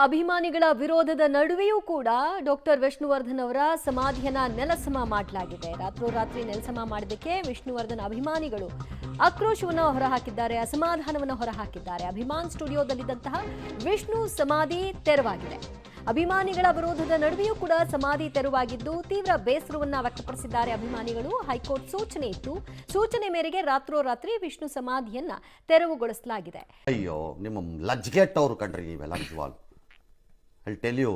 ಅಭಿಮಾನಿಗಳ ವಿರೋಧದ ನಡುವೆಯೂ ಕೂಡ ಡಾಕ್ಟರ್ ವಿಷ್ಣುವರ್ಧನ್ ಅವರ ಸಮಾಧಿಯನ್ನ ನೆಲಸಮ ಮಾಡಲಾಗಿದೆ. ರಾತ್ರೋರಾತ್ರಿ ನೆಲಸಮ ಮಾಡಿದ್ದಕ್ಕೆ ವಿಷ್ಣುವರ್ಧನ್ ಅಭಿಮಾನಿಗಳು ಆಕ್ರೋಶವನ್ನು ಹೊರಹಾಕಿದ್ದಾರೆ, ಅಸಮಾಧಾನವನ್ನು ಹೊರಹಾಕಿದ್ದಾರೆ. ಅಭಿಮಾನ್ ಸ್ಟುಡಿಯೋದಲ್ಲಿದ್ದಂತಹ ವಿಷ್ಣು ಸಮಾಧಿ ತೆರವಾಗಿದೆ. ಅಭಿಮಾನಿಗಳ ವಿರೋಧದ ನಡುವೆಯೂ ಕೂಡ ಸಮಾಧಿ ತೆರವಾಗಿದ್ದು ತೀವ್ರ ಬೇಸರವನ್ನ ವ್ಯಕ್ತಪಡಿಸಿದ್ದಾರೆ ಅಭಿಮಾನಿಗಳು. ಹೈಕೋರ್ಟ್ ಸೂಚನೆ ಇತ್ತು, ಸೂಚನೆ ಮೇರೆಗೆ ರಾತ್ರೋರಾತ್ರಿ ವಿಷ್ಣು ಸಮಾಧಿಯನ್ನ ತೆರವುಗೊಳಿಸಲಾಗಿದೆ. ಅಯ್ಯೋ, ನಿಮ್ಮ ಲಜ್ಗೆಟ್ ಅವರು ಕಂಡ್ರಿ ನೀವೆಲ್ಲ ನಿಜವಾಗ್ಲೂ. ಐ ಟೆಲ್ ಯು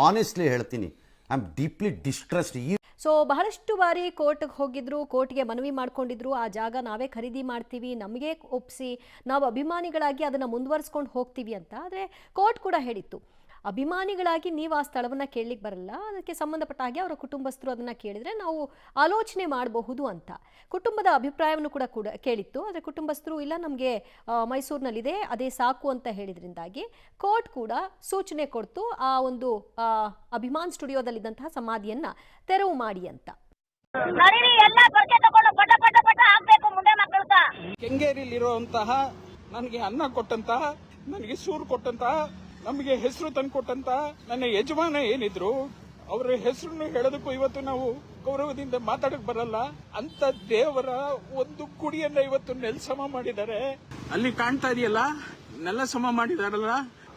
ಆನೆಸ್ಟ್ಲಿ ಹೇಳ್ತೀನಿ, I am deeply distressed. So ಬಹಳಷ್ಟು ಬಾರಿ ಕೋರ್ಟ್ಗೆ ಹೋಗಿದ್ರು, ಕೋರ್ಟ್ಗೆ ಮನವಿ ಮಾಡ್ಕೊಂಡಿದ್ರು, ಆ ಜಾಗ ನಾವೇ ಖರೀದಿ ಮಾಡ್ತೀವಿ, ನಮಗೆ ಒಪ್ಪಿಸಿ ನಾವು ಅಭಿಮಾನಿಗಳಾಗಿ ಅದನ್ನು ಮುಂದುವರಿಸ್ಕೊಂಡು ಹೋಗ್ತೀವಿ ಅಂತ. ಆದರೆ ಕೋರ್ಟ್ ಕೂಡ ಹೇಳಿತ್ತು, ಅಭಿಮಾನಿಗಳಾಗಿ ನೀವು ಆ ಸ್ಥಳವನ್ನು ಕೇಳಲಿಕ್ಕೆ ಬರಲ್ಲ, ಅದಕ್ಕೆ ಸಂಬಂಧಪಟ್ಟ ಹಾಗೆ ಅವರ ಕುಟುಂಬಸ್ಥರು ಅದನ್ನು ಕೇಳಿದರೆ ನಾವು ಆಲೋಚನೆ ಮಾಡಬಹುದು ಅಂತ ಕುಟುಂಬದ ಅಭಿಪ್ರಾಯವನ್ನು ಕೂಡ ಕೇಳಿತ್ತು. ಆದರೆ ಕುಟುಂಬಸ್ಥರು ಇಲ್ಲ, ನಮಗೆ ಮೈಸೂರಿನಲ್ಲಿದೆ, ಅದೇ ಸಾಕು ಅಂತ ಹೇಳಿದ್ರಿಂದಾಗಿ ಕೋರ್ಟ್ ಕೂಡ ಸೂಚನೆ ಕೊಡ್ತು ಆ ಒಂದು ಅಭಿಮಾನ್ ಸ್ಟುಡಿಯೋದಲ್ಲಿದ್ದಂತಹ ಸಮಾಧಿಯನ್ನು ತೆರವು ಮಾಡಿ ಅಂತ. ಕೆಂಗೇರಿಲಿರುವಂತಹ ನನಗೆ ಅನ್ನ ಕೊಟ್ಟಂತಹ, ನನಗೆ ಸೂರು ಕೊಟ್ಟಂತಹ, ನಮಗೆ ಹೆಸರು ತಂದುಕೊಟ್ಟಂತ ನನ್ನ ಯಜಮಾನ ಏನಿದ್ರು ಅವರ ಹೆಸರನ್ನು ಹೇಳೋದಕ್ಕೂ ಇವತ್ತು ನಾವು ಗೌರವದಿಂದ ಮಾತಾಡಕ್ ಬರಲ್ಲ ಅಂತ ದೇವರ ಒಂದು ಗುಡಿಯನ್ನ ಇವತ್ತು ನೆಲಸಮ ಮಾಡಿದ್ದಾರೆ. ಅಲ್ಲಿ ಕಾಣ್ತಾ ಇದೆಯಲ್ಲ, ನೆಲಸಮ ಮಾಡಿದಾರಲ್ಲ,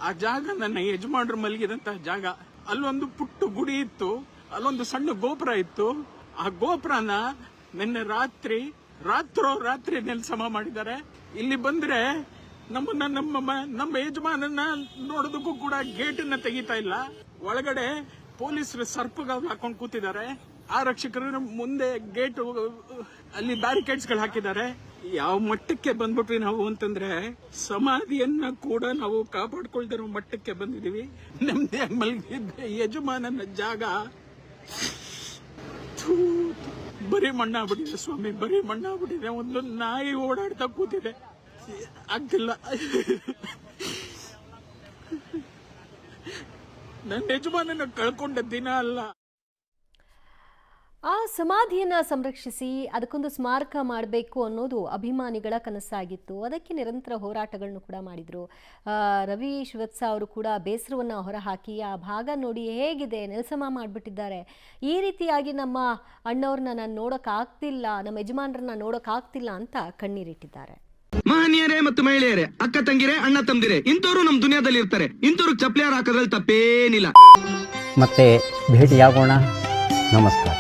ಆ ಜಾಗ ನನ್ನ ಯಜಮಾನರು ಮಲಗಿದಂತಹ ಜಾಗ. ಅಲ್ಲೊಂದು ಪುಟ್ಟ ಗುಡಿ ಇತ್ತು, ಅಲ್ಲೊಂದು ಸಣ್ಣ ಗೋಪುರ ಇತ್ತು. ಆ ಗೋಪುರನ ನಿನ್ನೆ ರಾತ್ರಿ ನೆಲಸಮ ಮಾಡಿದ್ದಾರೆ. ಇಲ್ಲಿ ಬಂದ್ರೆ ನಮ್ಮ ಯಜಮಾನನ್ನ ನೋಡೋದಕ್ಕೂ ಕೂಡ ಗೇಟನ್ನ ತೆಗಿತಾ ಇಲ್ಲ. ಒಳಗಡೆ ಪೊಲೀಸರು ಸರ್ಪಗಾವ್ ಹಾಕೊಂಡು ಕೂತಿದ್ದಾರೆ. ಆರಕ್ಷಕರು ಮುಂದೆ ಗೇಟ್ ಅಲ್ಲಿ ಬ್ಯಾರಿಕೇಡ್ಸ್ ಗಳು ಹಾಕಿದ್ದಾರೆ. ಯಾವ ಮಟ್ಟಕ್ಕೆ ಬಂದ್ಬಿಟ್ವಿ ನಾವು ಅಂತಂದ್ರೆ, ಸಮಾಧಿಯನ್ನ ಕೂಡ ನಾವು ಕಾಪಾಡ್ಕೊಳ್ದಿರೋ ಮಟ್ಟಕ್ಕೆ ಬಂದಿದೀವಿ. ನಮ್ದೇ ಮಲಗಿದ್ದ ಯಜಮಾನನ ಜಾಗ ಬರೀ ಮಣ್ಣಾಗ್ಬಿಟ್ಟಿದೆ ಸ್ವಾಮಿ, ಬರೀ ಮಣ್ಣಾಗ್ಬಿಟ್ಟಿದೆ. ಒಂದು ನಾಯಿ ಓಡಾಡ್ತಾ ಕೂತಿದೆ, ಆಗ್ತಿಲ್ಲ. ನನ್ನ ಯಜಮಾನನ ಕಳ್ಕೊಂಡ ದಿನ ಅಲ್ಲ. ಆ ಸಮಾಧಿಯನ್ನು ಸಂರಕ್ಷಿಸಿ ಅದಕ್ಕೊಂದು ಸ್ಮಾರಕ ಮಾಡಬೇಕು ಅನ್ನೋದು ಅಭಿಮಾನಿಗಳ ಕನಸಾಗಿತ್ತು. ಅದಕ್ಕೆ ನಿರಂತರ ಹೋರಾಟಗಳನ್ನು ಕೂಡ ಮಾಡಿದರು. ರವಿ ಶ್ರೀವತ್ಸ ಅವರು ಕೂಡ ಬೇಸರವನ್ನು ಹೊರಹಾಕಿ, ಆ ಭಾಗ ನೋಡಿ ಹೇಗಿದೆ, ನೆಲಸಮ ಮಾಡಿಬಿಟ್ಟಿದ್ದಾರೆ, ಈ ರೀತಿಯಾಗಿ ನಮ್ಮ ಅಣ್ಣವ್ರನ್ನ ನಾನು ನೋಡೋಕ್ಕಾಗ್ತಿಲ್ಲ, ನಮ್ಮ ಯಜಮಾನರನ್ನ ನೋಡೋಕ್ಕಾಗ್ತಿಲ್ಲ ಅಂತ ಕಣ್ಣೀರಿಟ್ಟಿದ್ದಾರೆ. ಮಹನೀಯರೇ ಮತ್ತು ಮಹಿಳೆಯರೇ, ಅಕ್ಕ ತಂಗಿರೇ, ಅಣ್ಣ ತಮ್ಮದಿರೇ, ಇಂಥವ್ರು ನಮ್ಮ ದುನಿಯಾದಲ್ಲಿ ಇರ್ತಾರೆ. ಇಂಥವ್ರು ಚಪ್ಲಿಯಾರ ಹಾಕೋದ್ರಲ್ಲಿ ತಪ್ಪೇನಿಲ್ಲ. ಮತ್ತೆ ಭೇಟಿಯಾಗೋಣ. ನಮಸ್ಕಾರ.